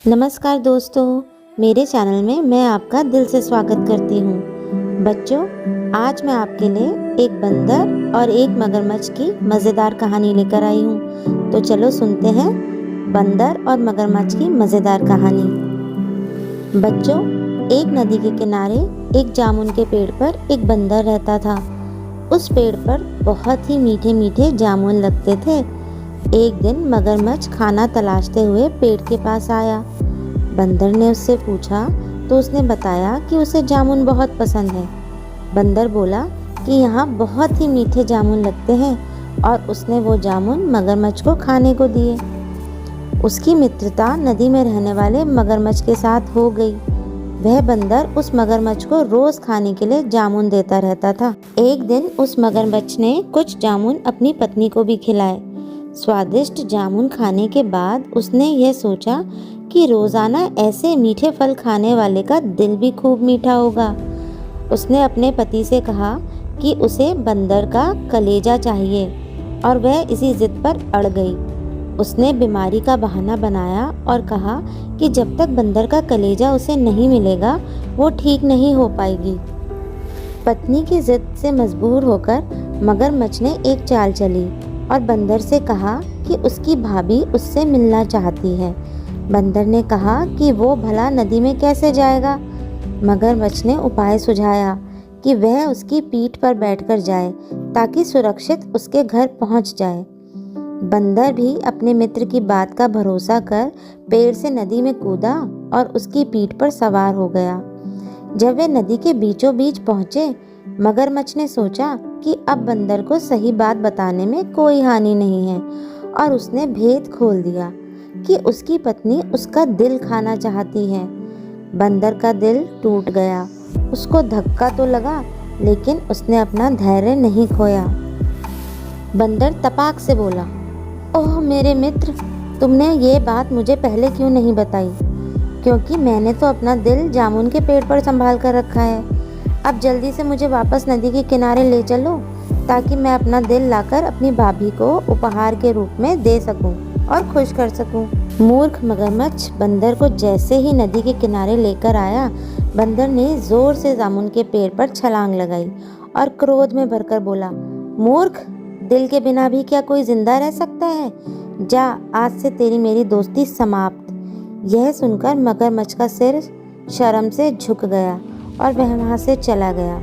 नमस्कार दोस्तों, मेरे चैनल में मैं आपका दिल से स्वागत करती हूँ। बच्चों, आज मैं आपके लिए एक बंदर और एक मगरमच्छ की मज़ेदार कहानी लेकर आई हूँ। तो चलो सुनते हैं बंदर और मगरमच्छ की मज़ेदार कहानी। बच्चों, एक नदी के किनारे एक जामुन के पेड़ पर एक बंदर रहता था। उस पेड़ पर बहुत ही मीठे मीठे जामुन लगते थे। एक दिन मगरमच्छ खाना तलाशते हुए पेड़ के पास आया। बंदर ने उससे पूछा तो उसने बताया कि उसे जामुन बहुत पसंद है। बंदर बोला कि यहाँ बहुत ही मीठे जामुन लगते हैं और उसने वो जामुन मगरमच्छ को खाने को दिए। उसकी मित्रता नदी में रहने वाले मगरमच्छ के साथ हो गई। वह बंदर उस मगरमच्छ को रोज खाने के लिए जामुन देता रहता था। एक दिन उस मगरमच्छ ने कुछ जामुन अपनी पत्नी को भी खिलाए। स्वादिष्ट जामुन खाने के बाद उसने यह सोचा कि रोजाना ऐसे मीठे फल खाने वाले का दिल भी खूब मीठा होगा। उसने अपने पति से कहा कि उसे बंदर का कलेजा चाहिए और वह इसी जिद पर अड़ गई। उसने बीमारी का बहाना बनाया और कहा कि जब तक बंदर का कलेजा उसे नहीं मिलेगा वो ठीक नहीं हो पाएगी। पत्नी की जिद से मजबूर होकर मगरमच्छ ने एक चाल चली और बंदर से कहा कि उसकी भाभी उससे मिलना चाहती है। बंदर ने कहा कि वो भला नदी में कैसे जाएगा। मगरमच्छ ने उपाय सुझाया कि वह उसकी पीठ पर बैठकर जाए ताकि सुरक्षित उसके घर पहुंच जाए। बंदर भी अपने मित्र की बात का भरोसा कर पेड़ से नदी में कूदा और उसकी पीठ पर सवार हो गया। जब वे नदी के बीचों बीच पहुंचे, मगरमच्छ ने सोचा कि अब बंदर को सही बात बताने में कोई हानि नहीं है और उसने भेद खोल दिया कि उसकी पत्नी उसका दिल खाना चाहती है। बंदर का दिल टूट गया। उसको धक्का तो लगा, लेकिन उसने अपना धैर्य नहीं खोया। बंदर तपाक से बोला, ओह मेरे मित्र, तुमने ये बात मुझे पहले क्यों नहीं बताई? क्योंकि मैंने तो अपना दिल जामुन के पेड़ पर संभाल कर रखा है। अब जल्दी से मुझे वापस नदी के किनारे ले चलो ताकि मैं अपना दिल लाकर अपनी भाभी को उपहार के रूप में दे सकूं और खुश कर सकूं। मूर्ख मगरमच्छ बंदर को जैसे ही नदी के किनारे लेकर आया, बंदर ने जोर से जामुन के पेड़ पर छलांग लगाई और क्रोध में भरकर बोला, मूर्ख, दिल के बिना भी क्या कोई जिंदा रह सकता है? जा, आज से तेरी मेरी दोस्ती समाप्त। यह सुनकर मगरमच्छ का सिर शर्म से झुक गया और वह वहाँ से चला गया।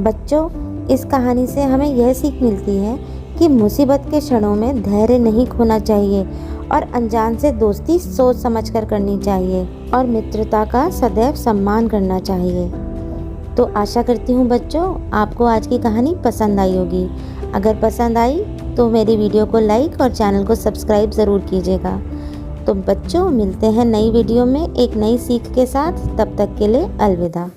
बच्चों, इस कहानी से हमें यह सीख मिलती है कि मुसीबत के क्षणों में धैर्य नहीं खोना चाहिए और अनजान से दोस्ती सोच समझकर करनी चाहिए और मित्रता का सदैव सम्मान करना चाहिए। तो आशा करती हूँ बच्चों, आपको आज की कहानी पसंद आई होगी। अगर पसंद आई तो मेरी वीडियो को लाइक और चैनल को सब्सक्राइब ज़रूर कीजिएगा। तो बच्चों, मिलते हैं नई वीडियो में एक नई सीख के साथ। तब तक के लिए अलविदा।